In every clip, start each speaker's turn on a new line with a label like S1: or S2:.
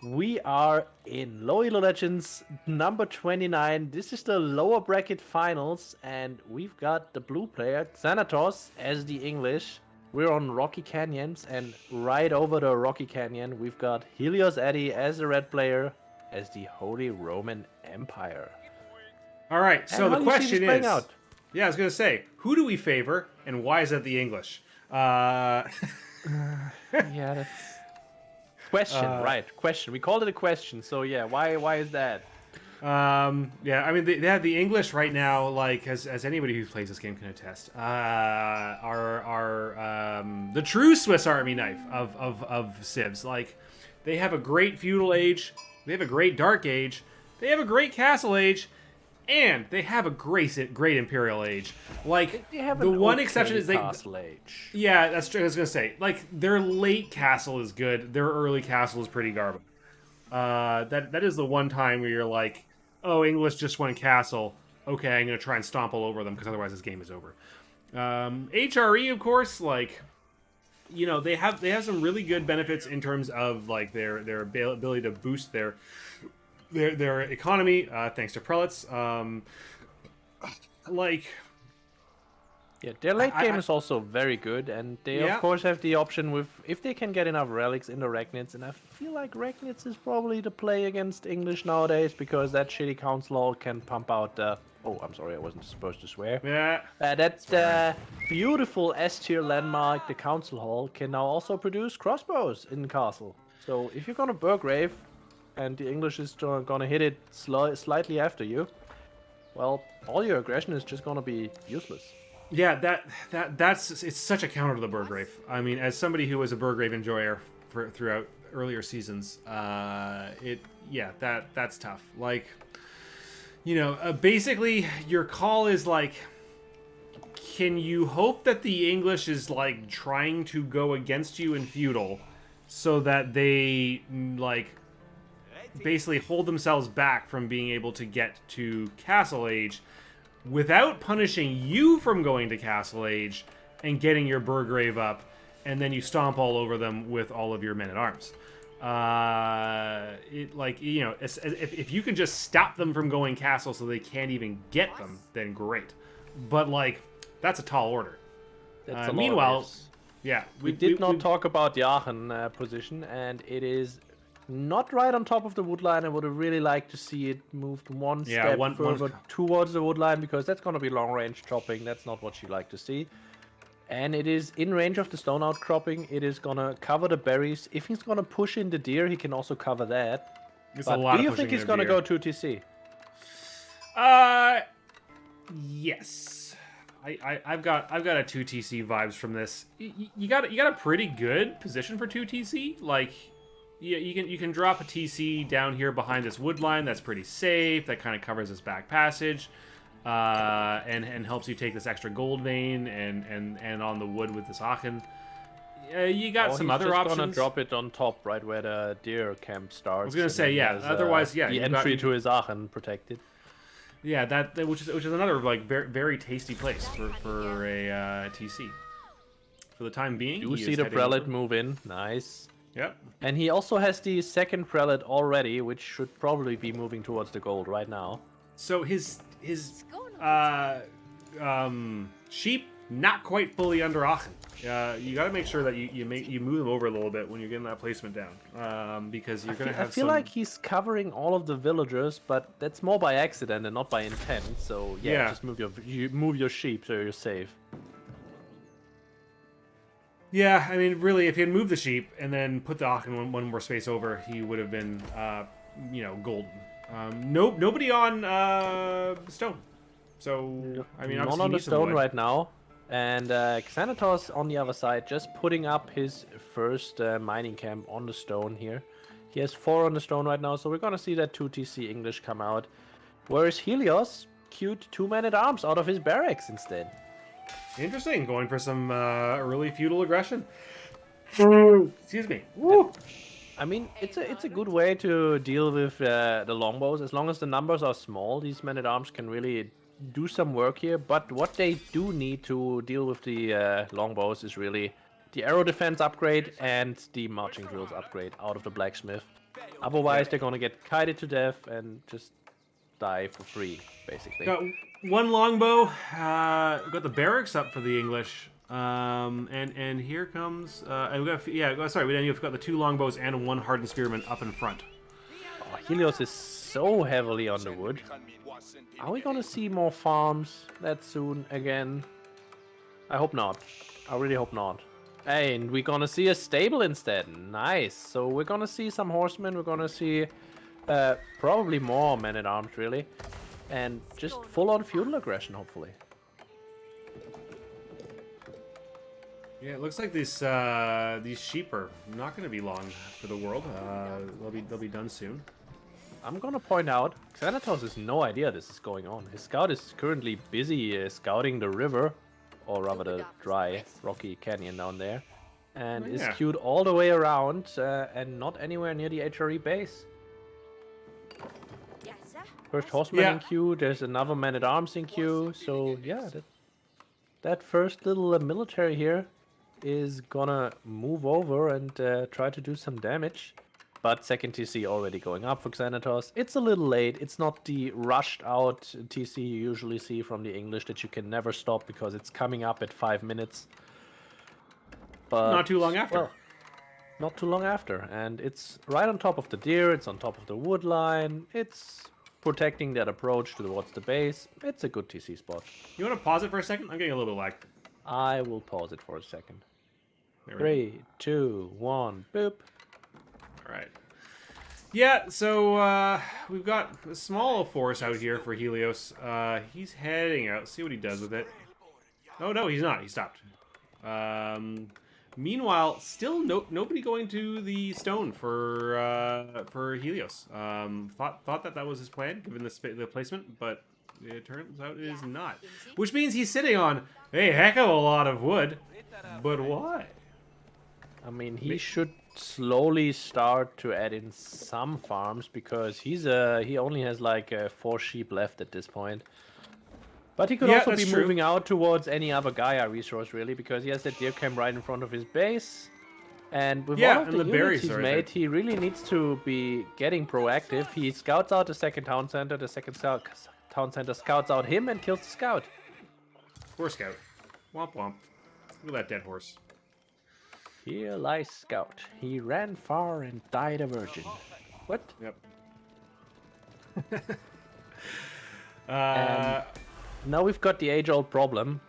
S1: We are in Low Elo Legends number 29. This is the lower bracket finals, and we've got the blue player, Xanatos, as the English. We're on Rocky Canyons, and right over the Rocky Canyon, we've got HeliosEdiy as the red player, as the Holy Roman Empire.
S2: All right, so
S1: And
S2: the
S1: how do you see this
S2: question
S1: playing
S2: is,
S1: out?
S2: yeah, I was going to say, who do we favor, and why is it the English?
S1: Yeah, that's question, right? Question. We called it a question, so yeah, why is that?
S2: Yeah, I mean, they have the English right now, like, as anybody who plays this game can attest, are the true Swiss Army knife of civs. Like, they have a great feudal age, they have a great dark age, they have a great castle age, and they have a great imperial age. Like,
S1: They have
S2: the
S1: an
S2: one
S1: okay
S2: exception is they.
S1: castle age.
S2: Yeah, that's true. I was gonna say, like, their late castle is good. Their early castle is pretty garbage. That is the one time where you're like, oh, English just won castle. Okay, I'm gonna try and stomp all over them because otherwise this game is over. HRE, of course, like, you know, they have some really good benefits in terms of like their ability to boost their economy thanks to prelates. Like.
S1: Yeah, their late game
S2: I
S1: is also very good, and they
S2: Yeah.
S1: of course have the option with if they can get enough relics into Regnitz, and I feel like Regnitz is probably the play against English nowadays because that shitty council hall can pump out. Oh, I'm sorry, I wasn't supposed to swear.
S2: Yeah.
S1: That beautiful S tier landmark, the council hall, can now also produce crossbows in castle. So if you're gonna Burgrave, and the English is gonna hit it slightly after you, well, all your aggression is just gonna be useless.
S2: Yeah, that's it's such a counter to the Burgrave. I mean, as somebody who was a Burgrave enjoyer throughout earlier seasons, that's tough. Like, you know, basically your call is like, can you hope that the English is like trying to go against you in feudal, so that they like basically hold themselves back from being able to get to Castle Age, without punishing you from going to Castle Age and getting your Burgrave up, and then you stomp all over them with all of your men at arms. If you can just stop them from going castle so they can't even get them, then great. But like, that's a tall order.
S1: That's a lot
S2: Meanwhile,
S1: of risk.
S2: yeah,
S1: We did not talk about the Aachen position, and it is not right on top of the wood line. I would have really liked to see it moved one step further towards the wood line, because that's going to be long range chopping. That's not what you like to see. And it is in range of the stone outcropping. It is going to cover the berries. If he's going to push in the deer, he can also cover that.
S2: It's
S1: But
S2: a lot
S1: do
S2: of
S1: you
S2: pushing
S1: think he's
S2: in a
S1: going to
S2: deer.
S1: go 2TC?
S2: Yes. I've got a 2TC vibes from this. You got a pretty good position for 2TC. Like, you can drop a TC down here behind this wood line. That's pretty safe. That kind of covers this back passage, and helps you take this extra gold vein and on the wood with this Aachen. You got some other options.
S1: He's gonna drop it on top, right where the deer camp starts.
S2: I was gonna say, yeah. Otherwise, yeah.
S1: The entry to his Aachen protected.
S2: Yeah, which is another like very, very tasty place for a TC. For the time being,
S1: You see the prelate move in, nice.
S2: Yep.
S1: And he also has the second prelate already, which should probably be moving towards the gold right now.
S2: So his sheep not quite fully under Aachen. You got to make sure that you move them over a little bit when you're getting that placement down, because you're gonna have.
S1: I feel like he's covering all of the villagers, but that's more by accident and not by intent. So yeah. Just move your sheep so you're safe.
S2: Yeah, I mean, really, if he had moved the sheep and then put the Aachen one more space over, he would have been, golden. Nobody on stone. So I mean,
S1: none on the stone right now. And Xanatos on the other side, just putting up his first mining camp on the stone here. He has 4 on the stone right now, so we're gonna see that 2TC English come out. Whereas Helios queued 2 men at arms out of his barracks instead.
S2: Interesting, going for some early feudal aggression. Excuse me. Woo.
S1: I mean, it's a good way to deal with the longbows. As long as the numbers are small, these men at arms can really do some work here. But what they do need to deal with the longbows is really the arrow defense upgrade and the marching drills upgrade out of the blacksmith. Otherwise, they're gonna get kited to death and just die for free, basically.
S2: Got one longbow. Got the barracks up for the English. And here comes. And we got sorry, we didn't forgot the 2 longbows and 1 hardened spearman up in front.
S1: Oh, Helios is so heavily on the wood. Are we gonna see more farms that soon again? I hope not. I really hope not. Hey, and we're gonna see a stable instead. Nice. So we're gonna see some horsemen. We're gonna see probably more men-at-arms, really. And just full-on feudal aggression, hopefully.
S2: Yeah, it looks like these sheep are not going to be long for the world. They'll be done soon.
S1: I'm gonna point out, Xanatos has no idea this is going on. His scout is currently busy scouting the river, or rather the dry, rocky canyon down there, and is queued all the way around and not anywhere near the HRE base. First horseman in queue, there's another man-at-arms in queue, so yeah, that first little military here is gonna move over and try to do some damage. But second TC already going up for Xanatos. It's a little late. It's not the rushed out TC you usually see from the English that you can never stop because it's coming up at 5 minutes. But
S2: not too long after.
S1: Well, not too long after. And it's right on top of the deer. It's on top of the wood line. It's protecting that approach towards the base. It's a good TC spot.
S2: You want to pause it for a second? I'm getting a little bit lag.
S1: I will pause it for a second. 3, 2, 1, boop.
S2: Alright. Yeah, so we've got a small force out here for Helios. He's heading out. See what he does with it. Oh, no, he's not. He stopped. Meanwhile, still nobody going to the stone for Helios. Thought that was his plan, given the placement, but it turns out it is not. Which means he's sitting on a heck of a lot of wood. But why?
S1: I mean, he should slowly start to add in some farms because he only has like 4 sheep left at this point. But he could also be moving out towards any other Gaia resource, really, because he has that deer camp right in front of his base. And with all of the units he's made, he really needs to be getting proactive. He scouts out the second town center, the second town center scouts out him and kills the scout.
S2: Poor scout. Womp womp. Look at that dead horse.
S1: Here lies Scout. He ran far and died a virgin. What?
S2: Yep.
S1: And now we've got the age-old problem,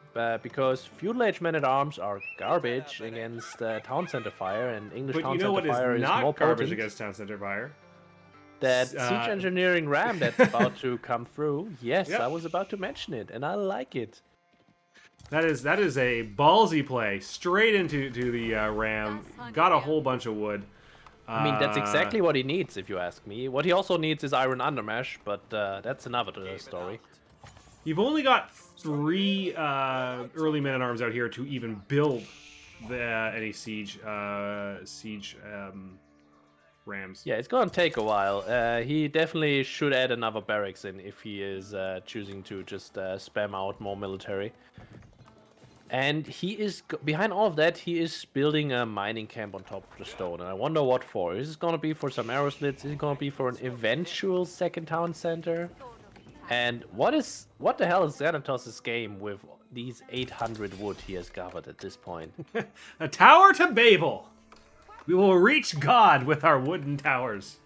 S1: because feudal age men-at-arms are garbage against town center fire, and English town center fire is more potent.
S2: Garbage against town center fire?
S1: That siege engineering ram that's about to come through. Yes, I was about to mention it, and I like it.
S2: That is a ballsy play, straight into the ram. Got a whole bunch of wood.
S1: I mean, that's exactly what he needs, if you ask me. What he also needs is iron undermesh, but that's another story.
S2: You've only got 3 early men-at-arms out here to even build any siege rams.
S1: Yeah, it's gonna take a while. He definitely should add another barracks in if he is choosing to just spam out more military. And he is, behind all of that, he is building a mining camp on top of the stone. And I wonder what for. Is this going to be for some arrow slits? Is it going to be for an eventual second town center? And what the hell is Xanatos' game with these 800 wood he has gathered at this point?
S2: A tower to Babel! We will reach God with our wooden towers.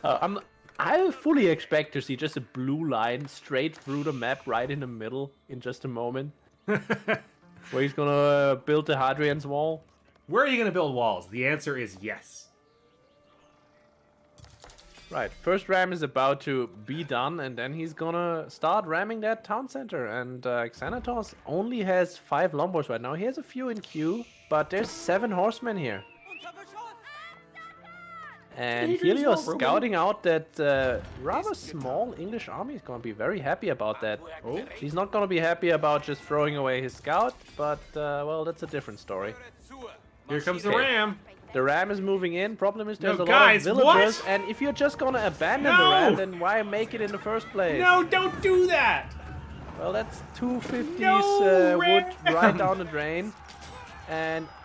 S1: I fully expect to see just a blue line straight through the map right in the middle in just a moment. Where he's gonna build the Hadrian's Wall?
S2: Where are you gonna build walls? The answer is yes.
S1: Right, first ram is about to be done, and then he's gonna start ramming that town center. And Xanatos only has 5 longbows right now. He has a few in queue, but there's 7 horsemen here. And Helios scouting out that rather small English army is going to be very happy about that. Oh, he's not going to be happy about just throwing away his scout, but, well, that's a different story.
S2: Here comes the ram.
S1: The ram is moving in. Problem is there's a lot of villagers, and if you're just going to abandon the ram, then why make it in the first place?
S2: No, don't do that!
S1: Well, that's 250s wood right down the drain. And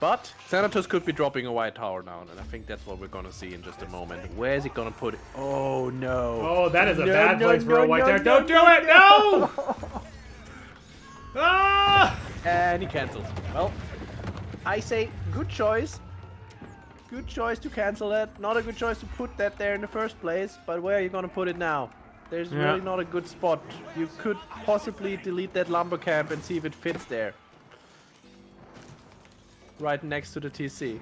S1: But Xanatos could be dropping a white tower down, and I think that's what we're gonna see in just a moment. Where is he gonna put it? Oh no!
S2: Oh, that is a bad place for a white tower. Don't do it! No! Ah!
S1: And he cancels. Well, I say good choice. Good choice to cancel that. Not a good choice to put that there in the first place. But where are you gonna put it now? There's really not a good spot. You could possibly delete that lumber camp and see if it fits there. Right next to the TC.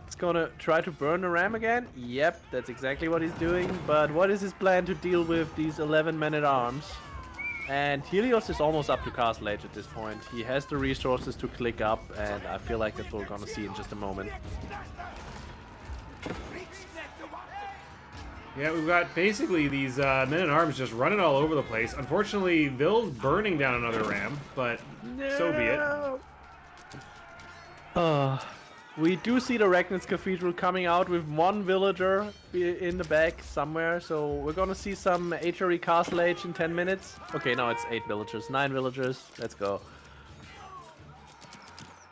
S1: He's gonna try to burn the ram again. Yep, that's exactly what he's doing. But what is his plan to deal with these 11 men-at-arms? And Helios is almost up to Castle Age at this point. He has the resources to click up, and I feel like that's what we're gonna see in just a moment.
S2: Yeah, we've got basically these men-at-arms just running all over the place. Unfortunately, Vill's burning down another ram, but so be it.
S1: We do see the Ragnitz Cathedral coming out with one villager in the back somewhere, so we're gonna see some HRE Castle Age in 10 minutes. Okay, now it's 8 villagers, 9 villagers. Let's go.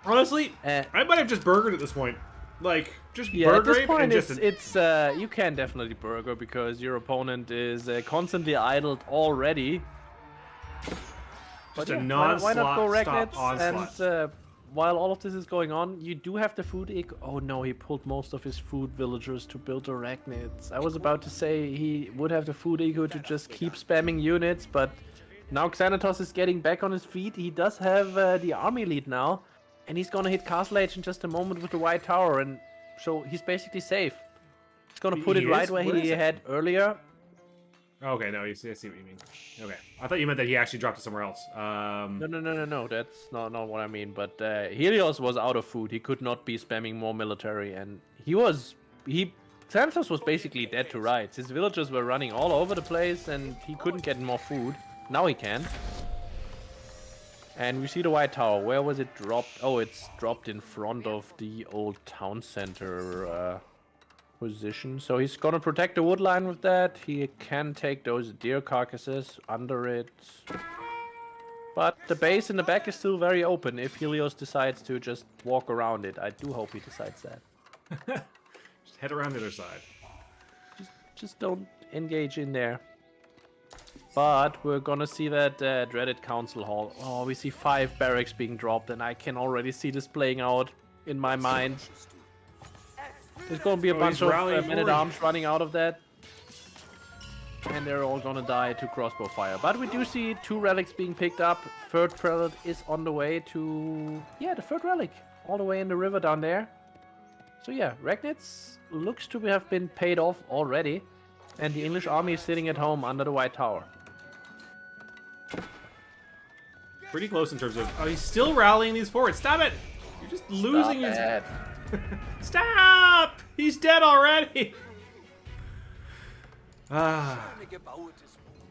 S2: Honestly, I might have just burgered at this point. Like, just
S1: yeah,
S2: burger
S1: at this point,
S2: and
S1: it's you can definitely burger because your opponent is constantly idled already.
S2: Just a non-stop
S1: why not go Ragnitz
S2: onslaught.
S1: and while all of this is going on, you do have the food eco. Oh no, he pulled most of his food villagers to build the Ragnitz. I was about to say he would have the food eco to just keep spamming units, but now Xanatos is getting back on his feet. He does have the army lead now, and he's gonna hit Castle Age in just a moment with the White Tower, and so he's basically safe. He's gonna put it right where he had earlier.
S2: Okay, no, I see what you mean. Okay, I thought you meant that he actually dropped it somewhere else.
S1: No, that's not what I mean. But Helios was out of food. He could not be spamming more military, and Xanatos was basically dead to rights. His villagers were running all over the place, and he couldn't get more food. Now he can. And we see the White Tower. Where was it dropped? Oh, it's dropped in front of the old town center position. So he's gonna protect the wood line with that. He can take those deer carcasses under it. But the base in the back is still very open if Helios decides to just walk around it. I do hope he decides that.
S2: Just head around the other side.
S1: Just don't engage in there. But we're gonna see that dreaded council hall. Oh, we see 5 barracks being dropped, and I can already see this playing out in my mind. There's gonna be a bunch of men-at-arms running out of that. And they're all gonna die to crossbow fire. But we do see 2 relics being picked up. Third prelate is on the way to... Yeah, the 3rd relic. All the way in the river down there. So yeah, Ragnitz looks to have been paid off already. And the English army is sitting at home under the White Tower.
S2: Pretty close in terms of... Oh, he's still rallying these forwards. Stop it! You're just losing his... Stop! He's dead already!
S1: How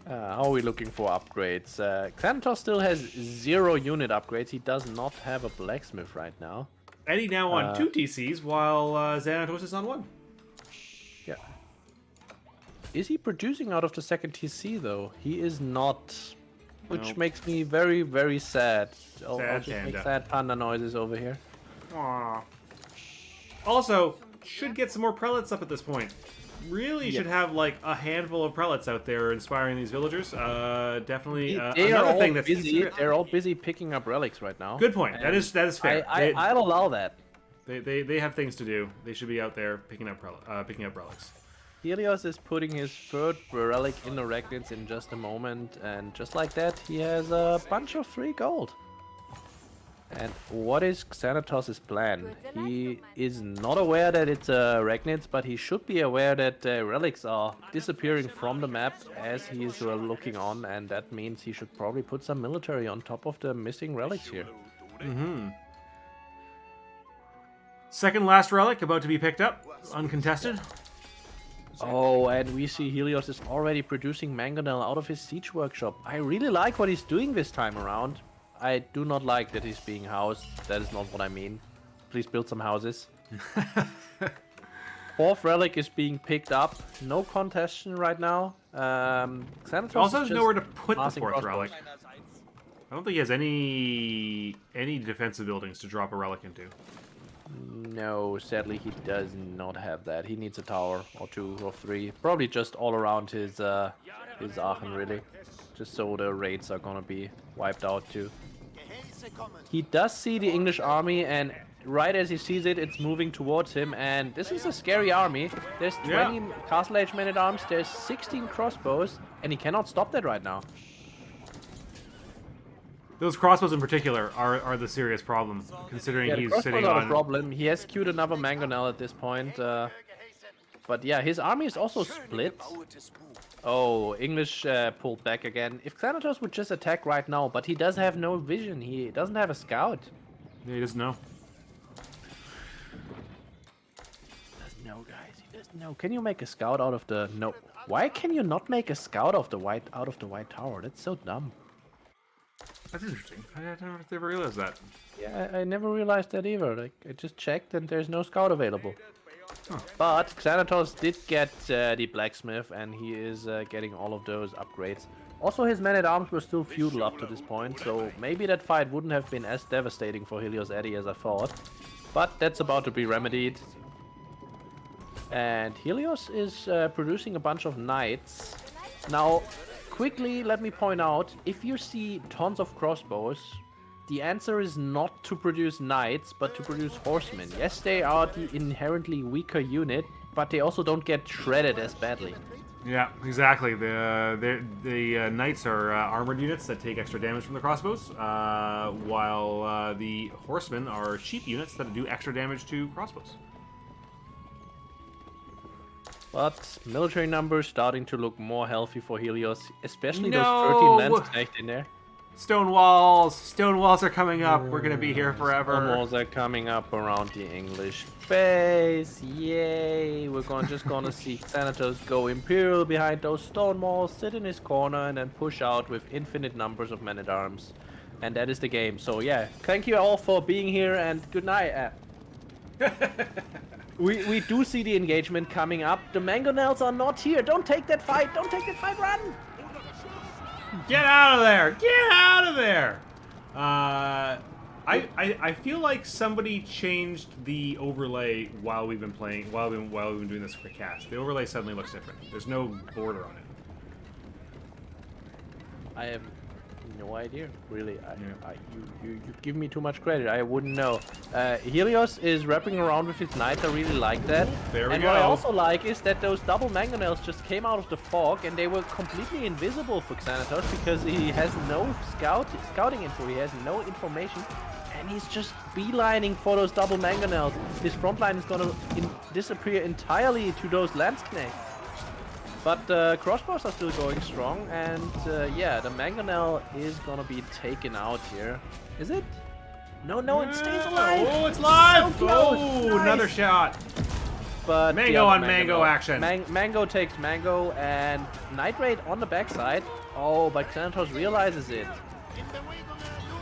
S1: are we looking for upgrades? Xanatos still has 0 unit upgrades. He does not have a blacksmith right now.
S2: Eddie now on 2 TCs, while Xanatos is on 1.
S1: Yeah. Is he producing out of the 2nd TC, though? He is not. Which makes me very, very sad. I'll just make sad panda noises over here.
S2: Aww. Also, should get some more prelates up at this point. Really should have like a handful of prelates out there inspiring these villagers. Definitely another thing that's
S1: busy. They're all busy picking up relics right now.
S2: Good point. That is fair.
S1: I'll allow that.
S2: They have things to do. They should be out there picking up relics.
S1: Helios is putting his 3rd relic in the Ragnitz in just a moment, and just like that, he has a bunch of free gold. And what is Xanatos' plan? He is not aware that it's a Ragnitz, but he should be aware that relics are disappearing from the map as he is looking on, and that means he should probably put some military on top of the missing relics here.
S2: Second last relic about to be picked up, uncontested.
S1: Oh, and we see Helios is already producing mangonel out of his siege workshop. I really like what he's doing this time around. I do not like that he's being housed. That is not what I mean. Please build some houses. 4th relic is being picked up. No contestation right now. Xanatos
S2: also has nowhere to put the 4th relic. I don't think he has any defensive buildings to drop a relic into.
S1: No, sadly he does not have that. He needs a tower or 2 or 3, probably just all around his Aachen really, just so the raids are gonna be wiped out too. He does see the English army, and right as he sees it, it's moving towards him, and this is a scary army. There's 20 Castle Age men-at-arms, there's 16 crossbows, and he cannot stop that right now.
S2: Those crossbows in particular are the serious problem, considering he's sitting on...
S1: a problem. He has queued another mangonel at this point, but yeah, his army is also split. Oh, English pulled back again. If Xanatos would just attack right now, but he does have no vision. He doesn't have a scout.
S2: Yeah, he doesn't know.
S1: Doesn't know, guys. He doesn't know. Can you make a scout out of the... No. Why can you not make a scout of the white tower? That's so dumb.
S2: That's interesting. I don't know if I ever realized that.
S1: Yeah, I never realized that either. Like, I just checked and there's no scout available. Huh. But Xanatos did get the blacksmith, and he is getting all of those upgrades. Also, his men-at-arms were still feudal up to this point, so maybe that fight wouldn't have been as devastating for HeliosEdiy as I thought. But that's about to be remedied. And Helios is producing a bunch of knights. Now, quickly, let me point out, if you see tons of crossbows, the answer is not to produce knights, but to produce horsemen. Yes, they are the inherently weaker unit, but they also don't get shredded as badly.
S2: Yeah, exactly. The knights are armored units that take extra damage from the crossbows, while the horsemen are cheap units that do extra damage to crossbows.
S1: But military numbers starting to look more healthy for Helios, especially those 13 Landsknecht in there.
S2: Stone walls! Stone walls are coming up. We're gonna be here forever.
S1: Stone walls are coming up around the English base. Yay! We're just gonna see Xanatos go Imperial behind those stone walls, sit in his corner, and then push out with infinite numbers of men-at-arms. And that is the game. So yeah, thank you all for being here, and good night. We do see the engagement coming up. The mangonels are not here. Don't take that fight. Don't take that fight. Run!
S2: Get out of there! Get out of there! I feel like somebody changed the overlay while we've been playing, while we've been doing this quick cast. The overlay suddenly looks different. There's no border on it.
S1: I have no idea, really. You give me too much credit. I wouldn't know. Helios is wrapping around with his knights. I really like that.
S2: There we go.
S1: And what I also like is that those double mangonels just came out of the fog, and they were completely invisible for Xanatos because he has no scouting info. He has no information, and he's just beelining for those double mangonels. His front line is gonna disappear entirely to those Landsknecht. But the crossbows are still going strong, and yeah, the mangonel is gonna be taken out here. Is it? No, it stays alive!
S2: Oh, it's live!
S1: So
S2: oh,
S1: nice.
S2: Another shot!
S1: But
S2: Mango on mango action.
S1: Mango takes mango, and Night Raid on the backside. Oh, but Xanatos realizes it.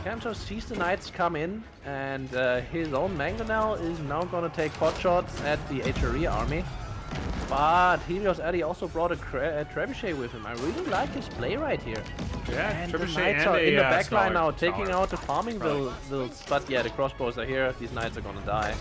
S1: Xanatos sees the knights come in, and his own mangonel is now gonna take pot shots at the HRE army. But HeliosEdiy also brought a trebuchet with him. I really like his play right here.
S2: Yeah,
S1: and
S2: trebuchet
S1: the knights
S2: and
S1: are in the back line now,
S2: scholar.
S1: taking out the farming vills. But yeah, the crossbows are here. These knights are gonna die.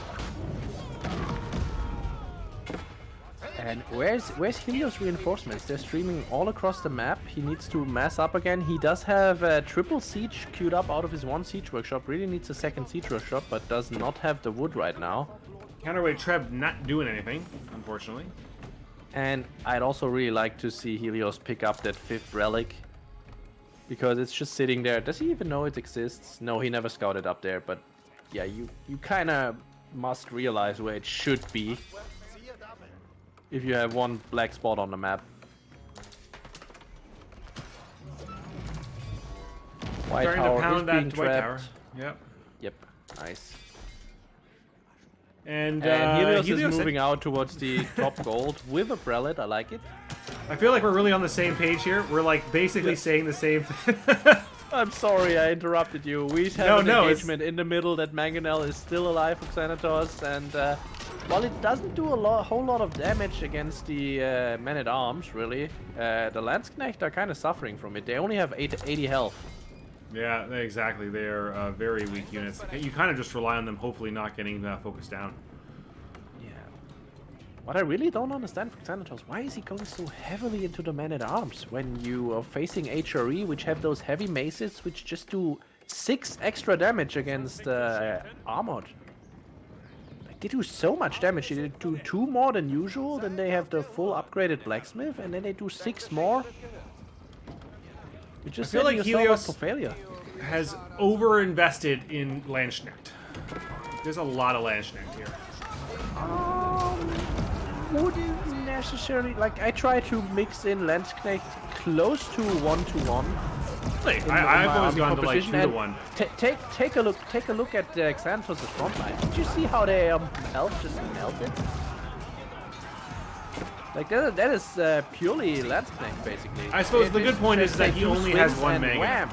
S1: And where's Helios reinforcements? They're streaming all across the map. He needs to mass up again. He does have a triple siege queued up out of his one siege workshop. Really needs a second siege workshop, but does not have the wood right now.
S2: Counterweight Treb not doing anything, unfortunately.
S1: And I'd also really like to see Helios pick up that 5th relic, because it's just sitting there. Does he even know it exists? No, he never scouted up there, but yeah, you kind of must realize where it should be if you have one black spot on the map. White
S2: Starting
S1: Tower
S2: to pound
S1: is
S2: that
S1: being
S2: White
S1: trapped.
S2: Tower. Yep.
S1: Yep, nice.
S2: And
S1: Helios is moving out towards the top gold with a prelate. I like it.
S2: I feel like we're really on the same page here. We're like basically saying the same thing.
S1: I'm sorry I interrupted you. We have an engagement in the middle that Mangonel is still alive for Xanatos, and while it doesn't do a whole lot of damage against the men-at-arms, really, the Landsknecht are kind of suffering from it. They only have 80 health.
S2: Yeah, exactly. They are very weak units. You kind of just rely on them, hopefully not getting focused down.
S1: Yeah. What I really don't understand for Xanatos, why is he going so heavily into the man-at-arms when you are facing HRE, which have those heavy maces, which just do 6 extra damage against armored? Like, they do so much damage. They do 2 more than usual, then they have the full upgraded blacksmith, and then they do 6 more. You just
S2: I feel like Helios
S1: for failure.
S2: has over-invested in Landsknecht. There's a lot of Landsknecht here.
S1: Wouldn't necessarily, like, I try to mix in Landsknecht close to 1-to-1.
S2: I've always gone to like 2-to-1.
S1: Take a look at Xanatos' front line. Did you see how their health just melted? Like that is purely Landsknecht, basically.
S2: I suppose the good point is that he only has 1 mega.
S1: Wham.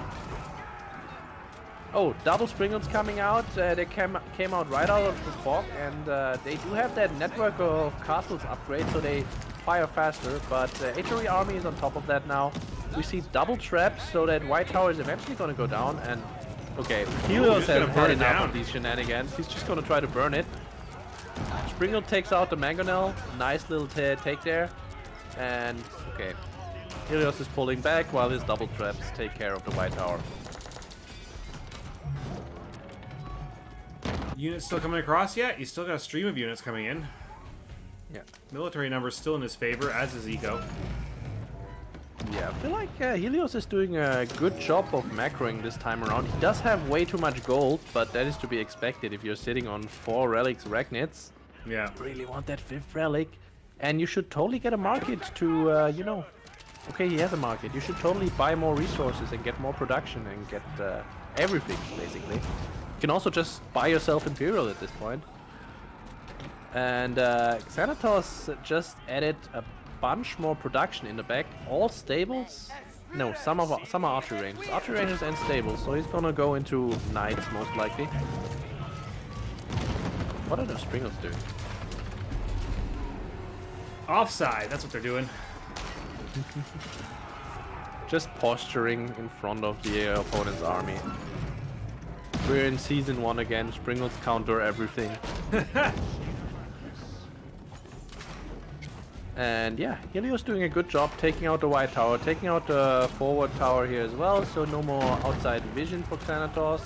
S1: Oh, double Springles coming out. They came out right out of the fog, and they do have that network of castles upgrade, so they fire faster. But HRE army is on top of that now. We see double traps, so that White Tower is eventually going to go down. And okay, Helios has had enough of these shenanigans. He's just going to try to burn it. Springle takes out the Mangonel. Nice little take there. And okay, Helios is pulling back while his double traps take care of the White Tower.
S2: Units still coming across? Yeah, you still got a stream of units coming in.
S1: Yeah.
S2: Military numbers still in his favor, as is Eco.
S1: Yeah, I feel like Helios is doing a good job of macroing this time around. He does have way too much gold, but that is to be expected if you're sitting on 4 relics Ragnits.
S2: Yeah.
S1: You really want that 5th relic. And you should totally get a market to, you know... Okay, he has a market. You should totally buy more resources and get more production and get everything, basically. You can also just buy yourself Imperial at this point. And Xanatos just added a bunch more production in the back. All stables? No, some are archery rangers. Archery rangers and stables, so he's gonna go into knights most likely. What are those Springles doing?
S2: Offside, that's what they're doing.
S1: Just posturing in front of the opponent's army. We're in Season 1 again. Springles counter everything. And yeah, Helios doing a good job taking out the White Tower, taking out the forward tower here as well, so no more outside vision for Xanatos.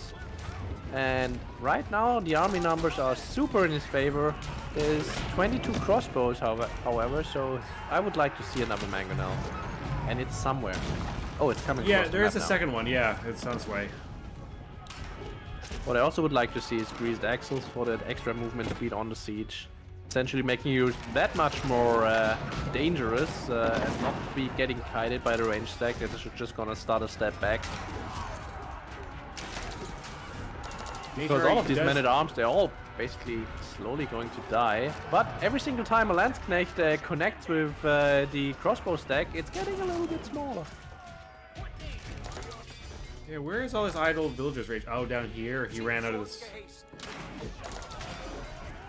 S1: And right now the army numbers are super in his favor. There's 22 crossbows however, so I would like to see another Mangonel. And it's somewhere. Oh, it's coming.
S2: Yeah, there is a second one, yeah, it's on its way.
S1: What I also would like to see is greased axles for that extra movement speed on the siege. Essentially making you that much more dangerous and not be getting kited by the range stack. That is just gonna start a step back. Because all of these men-at-arms, they're all basically slowly going to die. But every single time a Landsknecht connects with the crossbow stack, it's getting a little bit smaller.
S2: Yeah, where is all this idle villagers rage? Oh, down here. He ran out of this.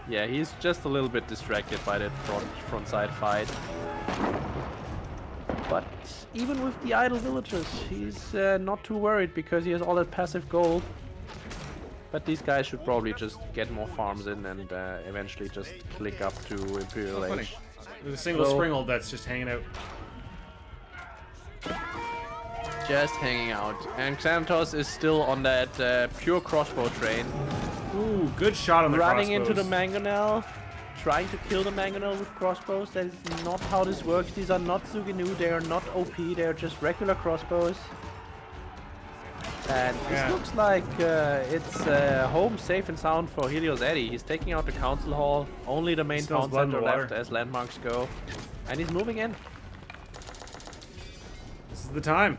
S1: Yeah, he's just a little bit distracted by that front side fight. But even with the idle villagers, he's not too worried because he has all that passive gold. But these guys should probably just get more farms in and eventually just click up to Imperial Age.
S2: There's a single Springle that's just hanging out.
S1: Just hanging out. And Xanatos is still on that pure crossbow train.
S2: Ooh, good shot on the crossbows.
S1: Running into the Mangonel, trying to kill the Mangonel with crossbows. That is not how this works. These are not Suginu, they are not OP, they are just regular crossbows. And this looks like it's home safe and sound for HeliosEdiy. He's taking out the council hall, only the main town center left as landmarks go. And he's moving in.
S2: This is the time.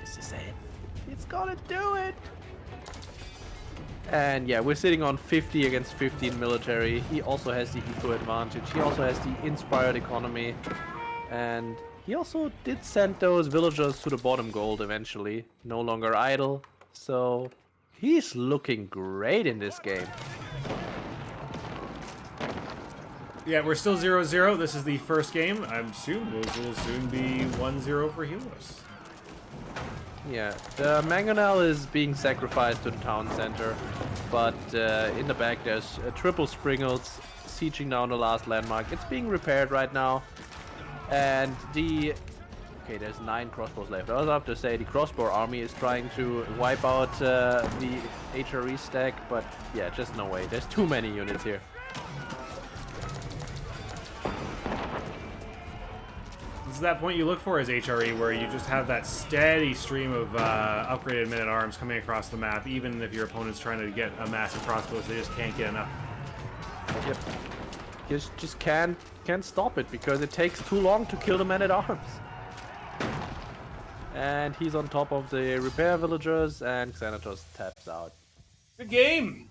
S1: This is it. It's gonna do it. And yeah, we're sitting on 50 against 15 military. He also has the eco advantage. He also has the inspired economy. And he also did send those villagers to the bottom gold eventually. No longer idle. So he's looking great in this game.
S2: Yeah, we're still 0-0. This is the first game. I assume will soon be 1-0 for Helios.
S1: Yeah, the mangonel is being sacrificed to the town center, but in the back there's triple Springles sieging down the last landmark. It's being repaired right now, and okay, there's 9 crossbows left. I was about to say the crossbow army is trying to wipe out the HRE stack, but yeah, just no way. There's too many units here.
S2: This is that point you look for as HRE, where you just have that steady stream of upgraded men-at-arms coming across the map, even if your opponent's trying to get a massive crossbow, they just can't get enough.
S1: Yep. You just can't stop it because it takes too long to kill the men-at-arms. And he's on top of the repair villagers, and Xanatos taps out.
S2: Good game!